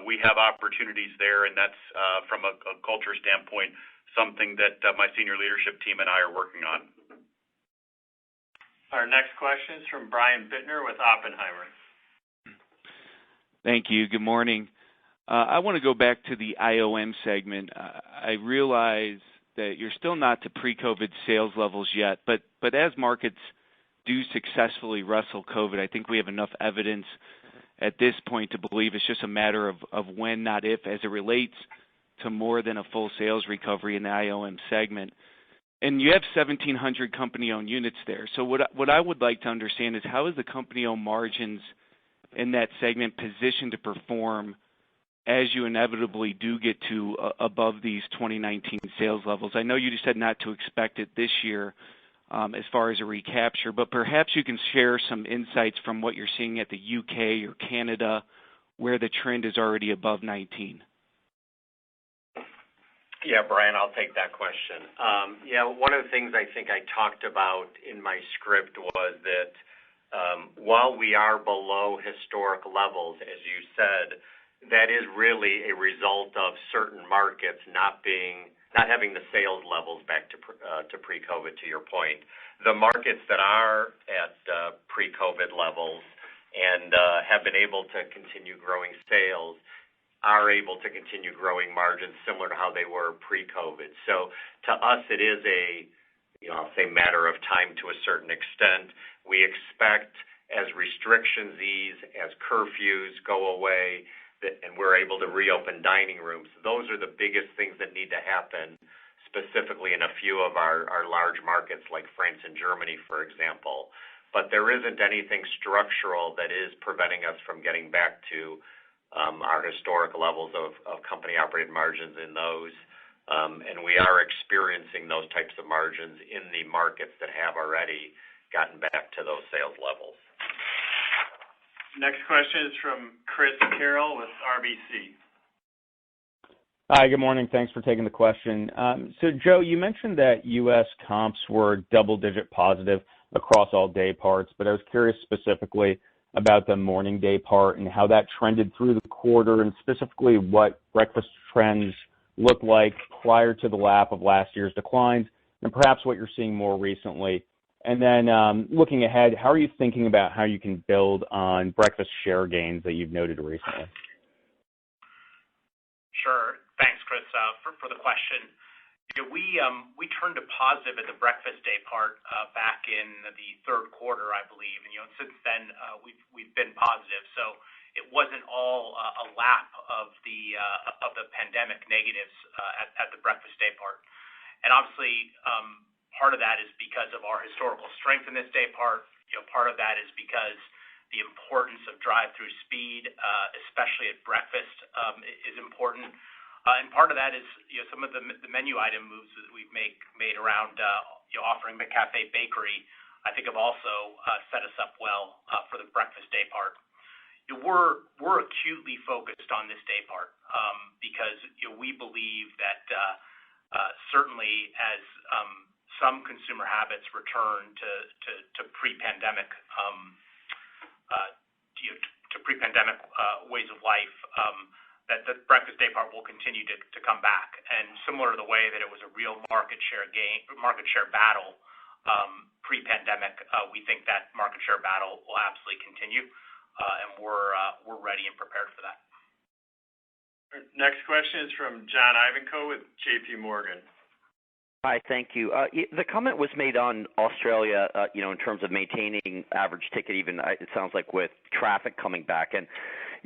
We have opportunities there, and that's from a culture standpoint something that my senior leadership team and I are working on. Our next question is from Brian Bittner with Oppenheimer. Thank you. Good morning. I want to go back to the IOM segment. I realize that you're still not to pre-COVID sales levels yet, but as markets do successfully wrestle COVID, I think we have enough evidence at this point to believe it's just a matter of when, not if, as it relates to more than a full sales recovery in the IOM segment. And you have 1,700 company-owned units there. So what I would like to understand is how is the company-owned margins in that segment positioned to perform as you inevitably do get to above these 2019 sales levels? I know you just said not to expect it this year as far as a recapture, but perhaps you can share some insights from what you're seeing at the UK or Canada where the trend is already above 19. Yeah, Brian, I'll take that question. One of the things I think I talked about in my script was that while we are below historic levels, as you said, that is really a result of certain markets not having the sales levels back to pre-COVID, to your point. The markets that are at pre-COVID levels and have been able to continue growing sales are able to continue growing margins similar to how they were pre-COVID. So to us, it is I'll say matter of time to a certain extent. We expect as restrictions ease, as curfews go away, and we're able to reopen dining rooms. Those are the biggest things that need to happen, specifically in a few of our large markets like France and Germany, for example. But there isn't anything structural that is preventing us from getting back to our historic levels of company-operated margins in those. And we are experiencing those types of margins in the markets that have already gotten back to those sales levels. Next question is from Chris Carroll with RBC. Hi, good morning. Thanks for taking the question. So, Joe, you mentioned that U.S. comps were double-digit positive across all day parts, but I was curious specifically about the morning day part and how that trended through the quarter, and specifically what breakfast trends looked like prior to the lap of last year's declines, and perhaps what you're seeing more recently. And then looking ahead, how are you thinking about how you can build on breakfast share gains that you've noted recently? Sure. Thanks, Chris, for the question. We turned to positive at the breakfast day part back in the third quarter, I believe, and since then we've been positive. So it wasn't all a lap of the pandemic negatives at the breakfast day part, and obviously part of that is because of our historical strength in this day part. Part of that is because the importance of drive-through speed, especially at breakfast, is important. And part of that is some of the menu item moves that we've made around offering McCafe Bakery, I think have also set us up well for the breakfast day part. We're acutely focused on this day part because we believe that certainly as some consumer habits return to pre-pandemic ways of life, that the breakfast day part will continue to come back. And similar to the way that it was a real market share battle pre-pandemic, we think that market share battle will absolutely continue, and we're ready and prepared for that. Next question is from John Ivankoe with J.P. Morgan. Hi, thank you. The comment was made on Australia, in terms of maintaining average ticket, even it sounds like with traffic coming back. And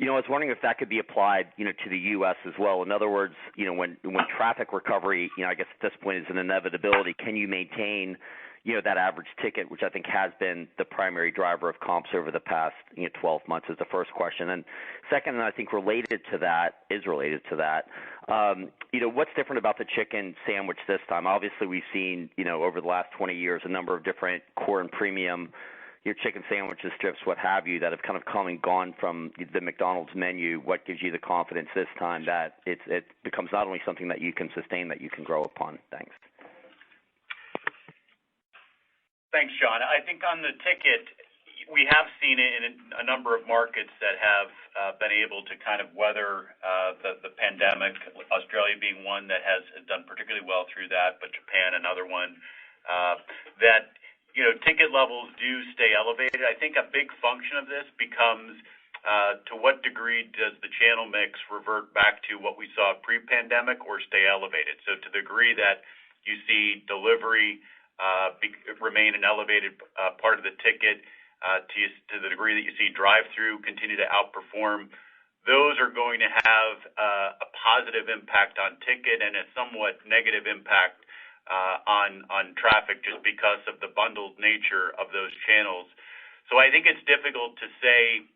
I was wondering if that could be applied, to the U.S. as well. In other words, when traffic recovery, I guess at this point is an inevitability, can you maintain, that average ticket, which I think has been the primary driver of comps over the past 12 months, is the first question. And second, and I think related to that, what's different about the chicken sandwich this time? Obviously, we've seen, over the last 20 years, a number of different core and premium chicken sandwiches, strips, what have you, that have kind of come and gone from the McDonald's menu. What gives you the confidence this time that it becomes not only something that you can sustain, that you can grow upon? Thanks. Thanks, John. I think on the ticket, we have seen it in a number of markets that have been able to kind of weather the pandemic, Australia being one that has done particularly well through that, but Japan another one, that ticket levels do stay elevated. I think a big function of this becomes to what degree does the channel mix revert back to what we saw pre-pandemic or stay elevated? So to the degree that you see delivery remain an elevated part of the ticket, to the degree that you see drive-through continue to outperform, those are going to have a positive impact on ticket and a somewhat negative impact on traffic just because of the bundled nature of those channels. So I think it's difficult to say,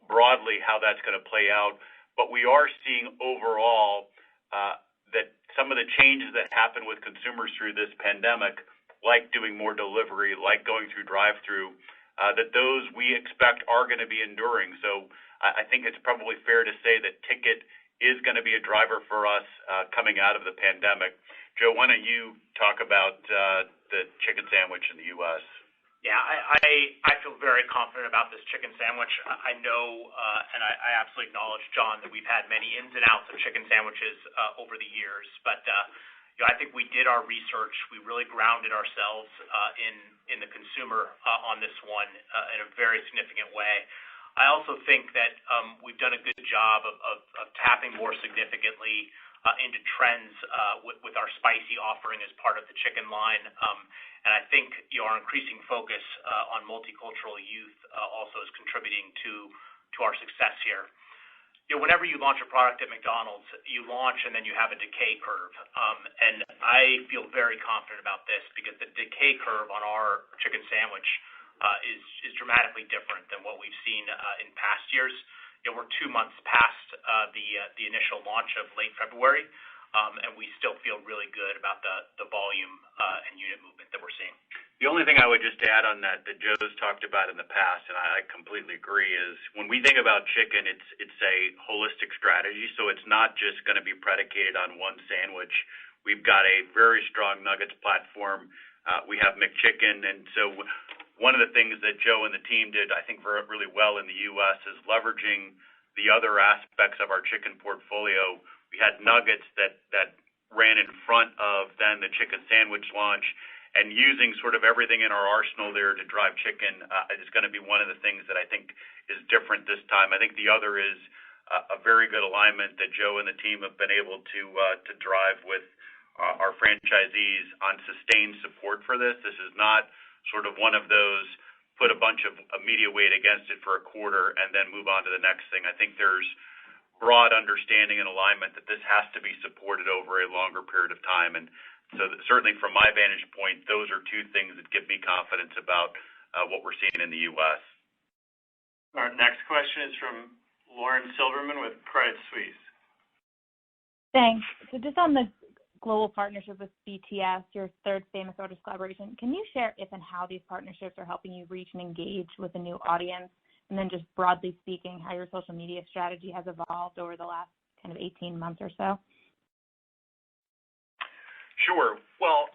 broadly how that's going to play out, but we are seeing overall that some of the changes that happen with consumers through this pandemic, like doing more delivery, like going through drive-through, that those we expect are going to be enduring. So I think it's probably fair to say that ticket is going to be a driver for us coming out of the pandemic. Joe, why don't you talk about the chicken sandwich in the U.S.? Yeah, I feel very confident about this chicken sandwich. I know, and I absolutely acknowledge, John, that we've had many ins and outs of chicken sandwiches over the years. But I think we did our research. We really grounded ourselves in the consumer on this one in a very significant way. I also think that we've done a good job of tapping more significantly into trends with our spicy offering as part of the chicken line. And I think our increasing focus on multicultural youth also is contributing to our success here. Whenever you launch a product at McDonald's, you launch and then you have a decay curve. And I feel very confident about this because the decay curve on our chicken sandwich is dramatically different than what we've seen in past years. We're 2 months past the initial launch of late February, and we still feel really good about the volume and unit movement that we're seeing. The only thing I would just add on that Joe's talked about in the past, and I completely agree, is when we think about chicken, it's a holistic strategy. So it's not just going to be predicated on one sandwich. We've got a very strong nuggets platform. We have McChicken, and so one of the things that Joe and the team did, I think, really well in the U.S. is leveraging the other aspects of our chicken portfolio. We had nuggets that ran in front of then the chicken sandwich launch, and using sort of everything in our arsenal there to drive chicken is going to be one of the things that I think is different this time. I think the other is a very good alignment that Joe and the team have been able to drive with our franchisees on sustained support for this. This is not sort of one of those put a bunch of media weight against it for a quarter and then move on to the next thing. I think there's broad understanding and alignment that this has to be supported over a longer period of time. And so certainly from my vantage point, those are two things that give me confidence about what we're seeing in the U.S. Our next question is from Lauren Silverman with Credit Suisse. Thanks. So just on the global partnership with BTS, your third Famous Orders collaboration, can you share if and how these partnerships are helping you reach and engage with a new audience? And then just broadly speaking, how your social media strategy has evolved over the last kind of 18 months or so? Sure. Well,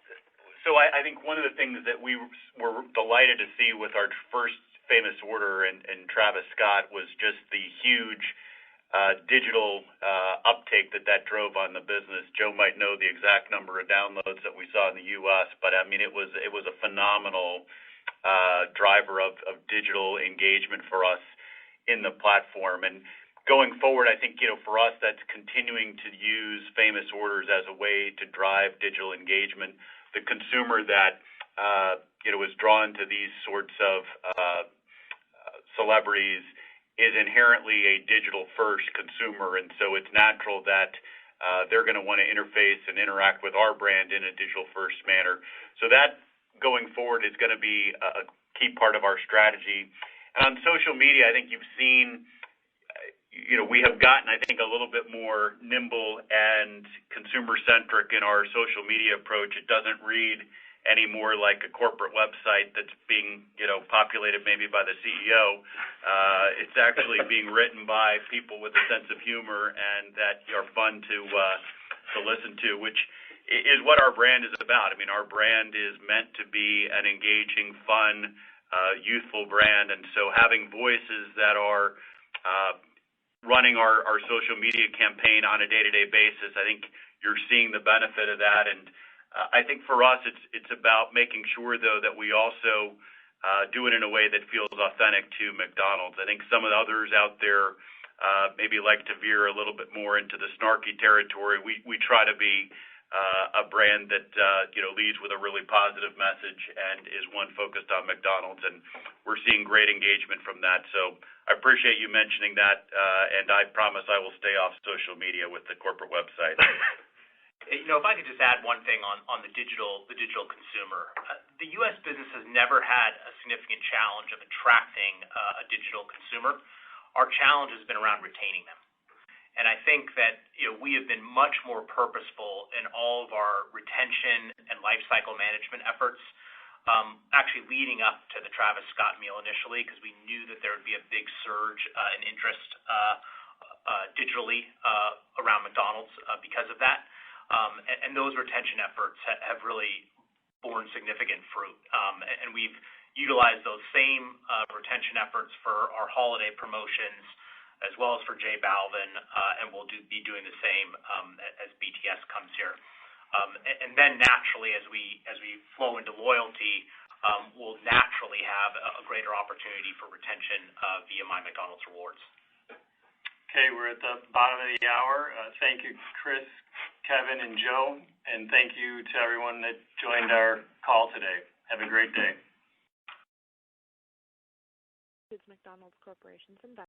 so I think one of the things that we were delighted to see with our first Famous Order and Travis Scott was just the huge digital uptake that drove on the business. Joe might know the exact number of downloads that we saw in the U.S., but I mean it was a phenomenal driver of digital engagement for us in the platform. And going forward, I think for us that's continuing to use Famous Orders as a way to drive digital engagement. The consumer that is drawn to these sorts of celebrities is inherently a digital-first consumer, and so it's natural that they're going to want to interface and interact with our brand in a digital-first manner. So that, going forward, is going to be a key part of our strategy. And on social media, I think you've seen, we have gotten, I think, a little bit more nimble and consumer-centric in our social media approach. It doesn't read anymore like a corporate website that's being, populated maybe by the CEO. It's actually being written by people with a sense of humor and that are fun to listen to, which is what our brand is about. I mean, our brand is meant to be an engaging, fun, youthful brand, and so having voices that are running our social media campaign on a day-to-day basis, I think you're seeing the benefit of that. And I think for us, it's about making sure, though, that we also do it in a way that feels authentic to McDonald's. I think some of the others out there maybe like to veer a little bit more into the snarky territory. We try to be a brand that leads with a really positive message and is one focused on McDonald's, and we're seeing great engagement from that. So I appreciate you mentioning that, and I promise I will stay off social media with the corporate website. If I could just add one thing on the digital consumer. The U.S. business has never had a significant challenge of attracting a digital consumer. Our challenge has been around retaining them. And I think that we have been much more purposeful in all of our retention and life cycle management efforts, actually leading up to the Travis Scott meal initially, because we knew that there would be a big surge in interest digitally around McDonald's because of that. And those retention efforts have really borne significant fruit. And we've utilized those same retention efforts for our holiday promotions, as well as for J Balvin, and we'll be doing the same as BTS comes here. And then naturally, as we flow into loyalty, we'll naturally have a greater opportunity for retention via My McDonald's Rewards. Okay, we're at the bottom of the hour. Thank you, Chris, Kevin, and Joe, and thank you to everyone that joined our call today. Have a great day. McDonald's Corporation's investment.